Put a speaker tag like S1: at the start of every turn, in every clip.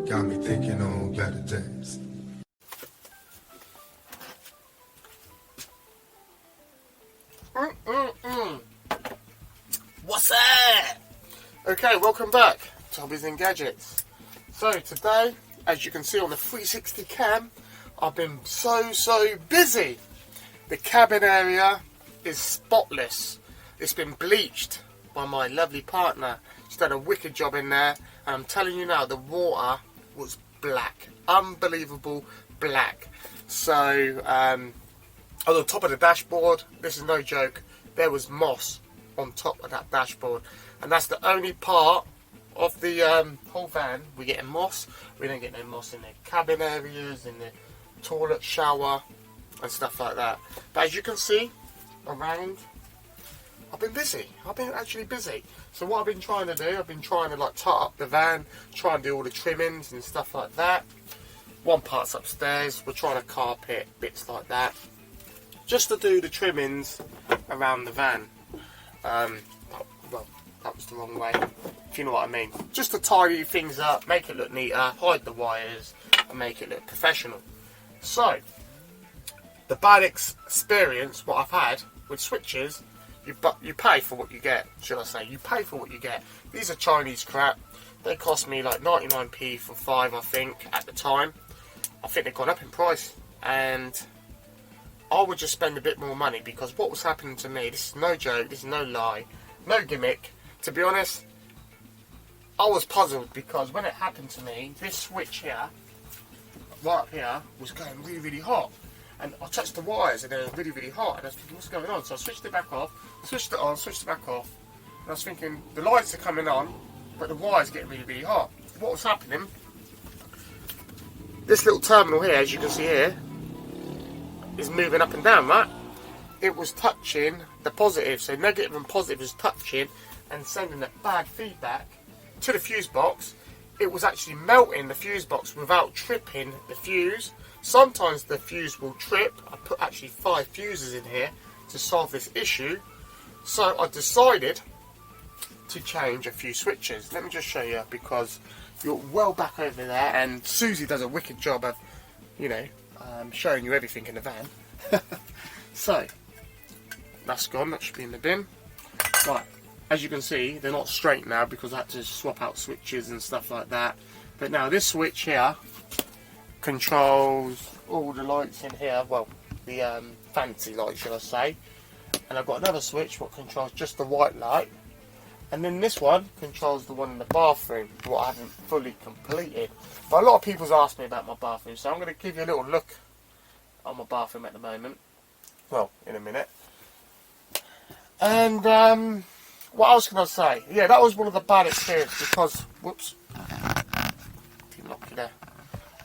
S1: Got me thinking on better days.
S2: What's that? Okay, welcome back to Hobbies and Gadgets. So today, as you can see on the 360 cam, I've been so busy. The cabin area is spotless. It's been bleached by my lovely partner. She's done a wicked job in there, and I'm telling you now, the water was black, unbelievable black. So on the top of the dashboard, this is no joke, there was moss on top of that dashboard, and that's the only part of the whole van we get moss. We don't get no moss in the cabin areas, in the toilet, shower and stuff like that. But as you can see around, I've been busy. I've been actually busy. So what I've been trying to do, I've been trying to like tot up the van, try and do all the trimmings and stuff like that. One part's upstairs, we're trying to carpet, bits like that, just to do the trimmings around the van. Well, that was the wrong way, if you know what I mean. Just to tidy things up, make it look neater, hide the wires and make it look professional. So, the bad experience what I've had with switches, you pay for what you get, should I say. You pay for what you get. These are Chinese crap. They cost me like 99p for 5, I think, at the time. I think they've gone up in price, and I would just spend a bit more money, because what was happening to me, this is no joke, this is no lie, no gimmick. To be honest, I was puzzled, because when it happened to me, this switch here, right up here, was going really hot. And I touched the wires and they were really hot, and I was thinking, what's going on? So I switched it back off, switched it on, switched it back off, and I was thinking, the lights are coming on, but the wires are getting really hot. What was happening, this little terminal here, as you can see here, is moving up and down, right? It was touching the positive, so negative and positive was touching and sending a bad feedback to the fuse box. It was actually melting the fuse box without tripping the fuse. Sometimes the fuse will trip. I put actually 5 fuses in here to solve this issue. So I decided to change a few switches. Let me just show you, because you're well back over there, and Susie does a wicked job of, you know, showing you everything in the van. So that's gone, that should be in the bin. Right, as you can see, they're not straight now because I had to swap out switches and stuff like that. But now this switch here controls all the lights in here, well, the fancy lights, should I say. And I've got another switch what controls just the white light, and then this one controls the one in the bathroom, what I haven't fully completed. But a lot of people's asked me about my bathroom, so I'm going to give you a little look on my bathroom at the moment, well, in a minute. And what else can I say? Yeah, that was one of the bad experiences, because, whoops, didn't lock you there.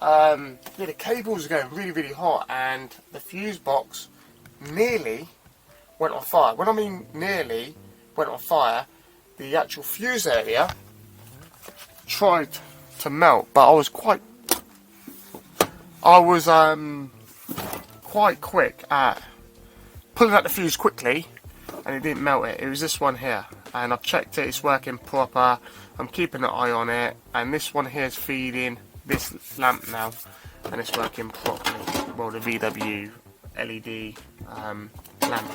S2: Yeah, the cables are going really hot, and the fuse box nearly went on fire. When I mean nearly went on fire, the actual fuse area tried to melt, but I was quite quick at pulling out the fuse quickly, and it didn't melt it. It was this one here, and I've checked it, it's working proper. I'm keeping an eye on it, and this one here is feeding this lamp now, and it's working properly. Well, the VW LED lamp,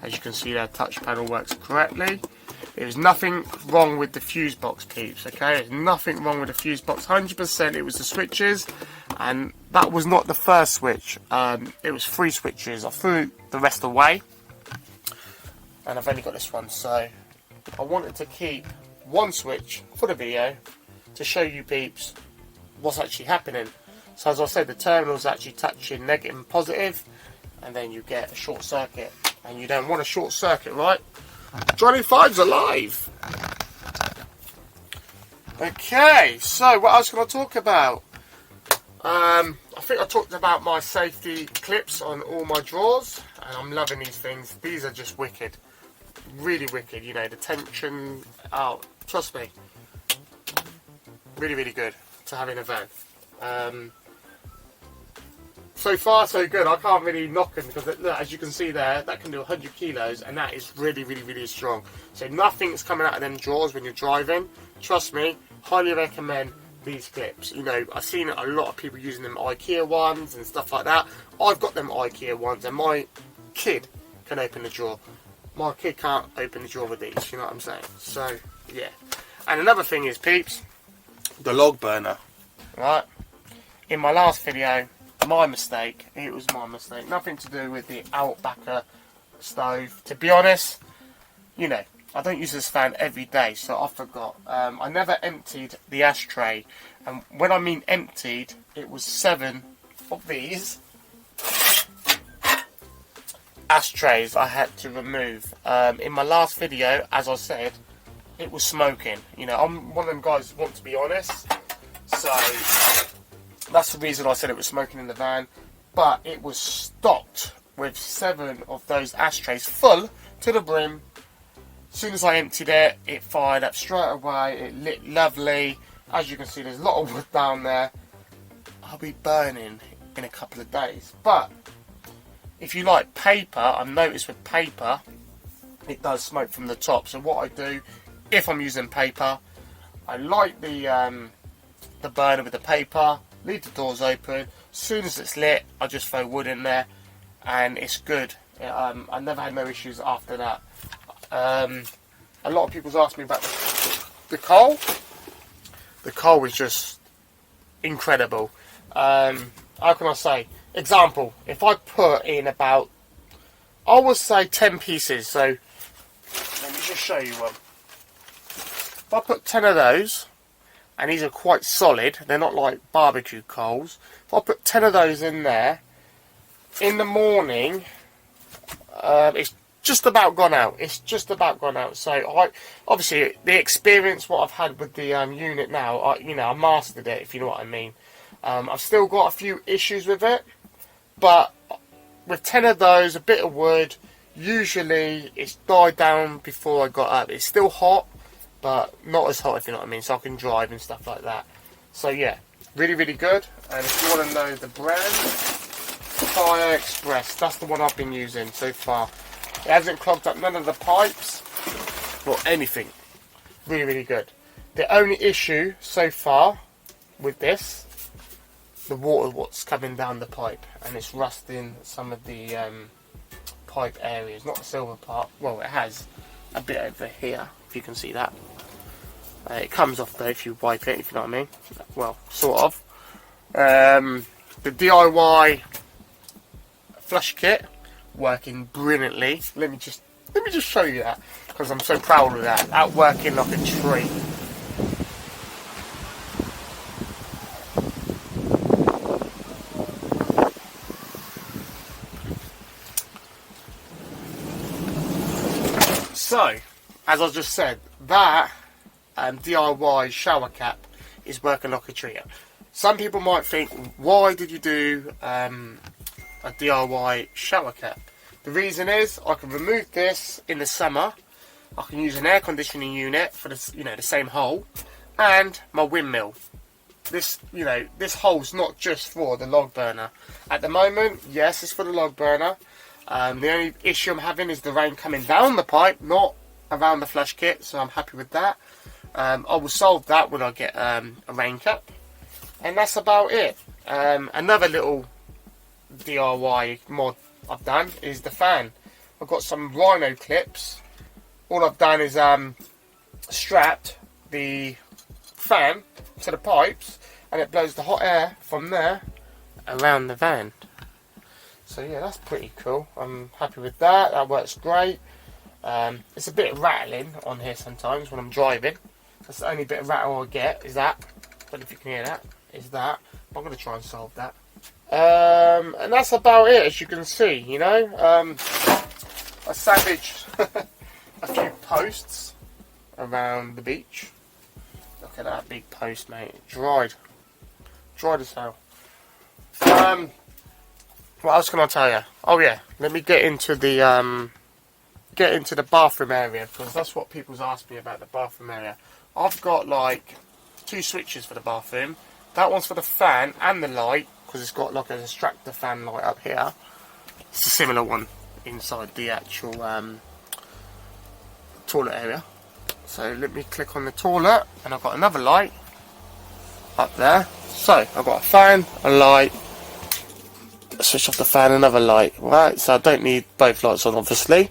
S2: as you can see there, touch panel works correctly. There's nothing wrong with the fuse box, peeps, okay? There's nothing wrong with the fuse box, 100%. It was the switches, and that was not the first switch. It was 3 switches. I threw the rest away, and I've only got this one, so I wanted to keep one switch for the video to show you peeps what's actually happening. So as I said, the terminal's actually touching negative and positive, and then you get a short circuit, and you don't want a short circuit, right? Johnny Five's alive. Okay, so what else can I talk about? I think I talked about my safety clips on all my drawers, and I'm loving these things. These are just wicked, really wicked. You know, the tension out. Trust me, really good to have in a van. So far so good. I can't really knock them, because look, as you can see there, that can do 100 kilos, and that is really strong. So nothing's coming out of them drawers when you're driving. Trust me, highly recommend these clips. You know, I've seen a lot of people using them IKEA ones and stuff like that. I've got them IKEA ones, and my kid can open the drawer. My kid can't open the drawer with these, you know what I'm saying? So, yeah. And another thing is, peeps, the log burner, right? In my last video, my mistake, it was my mistake. Nothing to do with the Outbacker stove. To be honest, you know, I don't use this fan every day, so I forgot. I never emptied the ashtray. And when I mean emptied, it was 7 of these ashtrays I had to remove. In my last video, as I said, it was smoking. You know, I'm one of them guys who want to be honest. So that's the reason I said it was smoking in the van. But it was stocked with 7 of those ashtrays full to the brim. As soon as I emptied it, it fired up straight away. It lit lovely. As you can see, there's a lot of wood down there. I'll be burning in a couple of days. But if you like paper, I've noticed with paper, it does smoke from the top. So what I do, if I'm using paper, I light the burner with the paper, leave the doors open. As soon as it's lit, I just throw wood in there, and it's good. I never had no issues after that. A lot of people's asked me about the coal. The coal is just incredible. How can I say? Example, if I put in about, I would say 10 pieces, so let me just show you one. If I put 10 of those, and these are quite solid, they're not like barbecue coals. If I put 10 of those in there, in the morning, it's just about gone out. It's just about gone out. So obviously the experience what I've had with the unit now, I mastered it, if you know what I mean. I've still got a few issues with it, but with 10 of those, a bit of wood, usually it's died down before I got up. It's still hot, but not as hot, if you know what I mean, so I can drive and stuff like that. So yeah, really, really good. And if you want to know the brand, Fire Express, that's the one I've been using so far. It hasn't clogged up none of the pipes or anything. Really, really good. The only issue so far with this, the water what's coming down the pipe, and it's rusting some of the pipe areas. Not the silver part. Well, it has a bit over here, if you can see that. It comes off though if you wipe it, if you know what I mean. Well, sort of. The DIY flush kit working brilliantly. Let me just show you that, because I'm so proud of that. That working like a tree. So, as I just said, that DIY shower cap is working like a treat. Some people might think, why did you do a DIY shower cap? The reason is, I can remove this in the summer. I can use an air conditioning unit for the, the same hole, and my windmill. This hole's not just for the log burner. At the moment, yes, it's for the log burner. The only issue I'm having is the rain coming down the pipe, not around the flush kit, so I'm happy with that. I will solve that when I get a rain cap. And that's about it. Another little DIY mod I've done is the fan. I've got some rhino clips. All I've done is strapped the fan to the pipes, and it blows the hot air from there around the van. So yeah, that's pretty cool. I'm happy with that. That works great. It's a bit rattling on here sometimes when I'm driving. That's the only bit of rattle I get, is that. I don't know if you can hear that. Is that. I'm going to try and solve that. And that's about it, as you can see, I savaged a few posts around the beach. Look at that big post, mate. Dried as hell. What else can I tell you? Oh yeah, let me get into the bathroom area, because that's what people's asked me about, the bathroom area. I've got like 2 switches for the bathroom. That one's for the fan and the light, because it's got like a distractor fan light up here. It's a similar one inside the actual toilet area. So let me click on the toilet, and I've got another light up there. So I've got a fan, a light, switch off the fan, another light, right? So I don't need both lights on, obviously.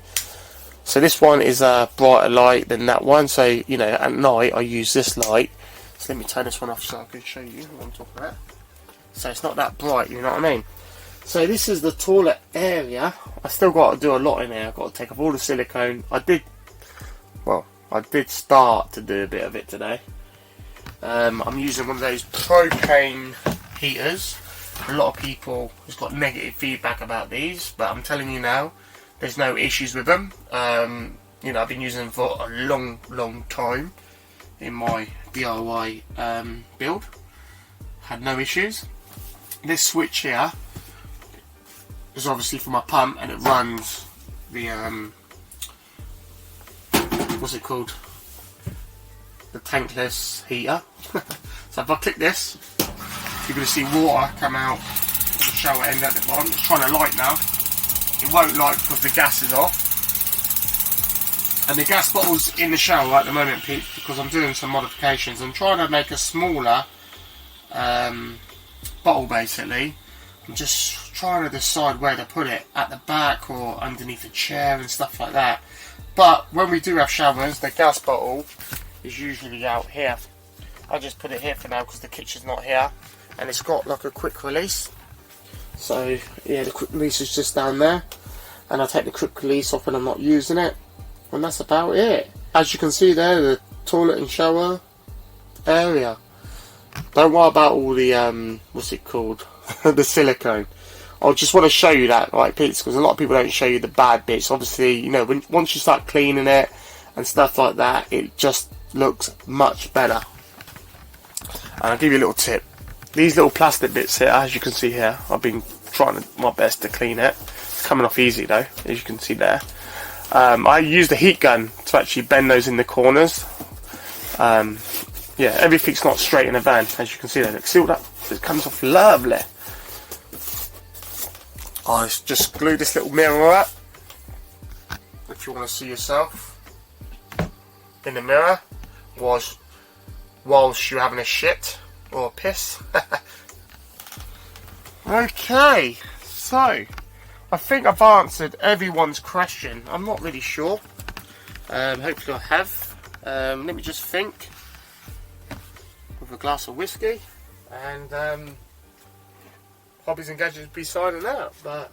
S2: So this one is a brighter light than that one, so you know, at night I use this light. So let me turn this one off so I can show you what I'm talking about. So it's not that bright, you know what I mean? So this is the toilet area. I still got to do a lot in here. I've got to take off all the silicone. I did start to do a bit of it today. I'm using one of those propane heaters. A lot of people has got negative feedback about these, but I'm telling you now, there's no issues with them. You know, I've been using them for a long time in my DIY build. Had no issues. This switch here is obviously for my pump, and it runs the what's it called? The tankless heater. So if I click this, you're going to see water come out of the shower end at the bottom. It's trying to light now. It won't light because the gas is off. And the gas bottle's in the shower at the moment, Pete, because I'm doing some modifications. I'm trying to make a smaller bottle, basically. I'm just trying to decide where to put it, at the back or underneath a chair and stuff like that. But when we do have showers, the gas bottle is usually out here. I just put it here for now because the kitchen's not here, and it's got like a quick release. So yeah, the quick release is just down there, and I take the quick release off when I'm not using it, and that's about it. As you can see there, the toilet and shower area. Don't worry about all the what's it called, the silicone. I just want to show you that, right, Pete, because a lot of people don't show you the bad bits. Obviously, you know, once you start cleaning it and stuff like that, it just looks much better. And I'll give you a little tip. These little plastic bits here, as you can see here, I've been trying my best to clean it. It's coming off easy though, as you can see there. I used a heat gun to actually bend those in the corners. Yeah, everything's not straight in the van, as you can see there. Look, see all that? It comes off lovely. I just glue this little mirror up, if you want to see yourself in the mirror whilst you're having a shit or a piss. Okay, so I think I've answered everyone's question. I'm not really sure. Hopefully I have. Let me just think. With a glass of whiskey, and Hobbies and Gadgets be signing out. But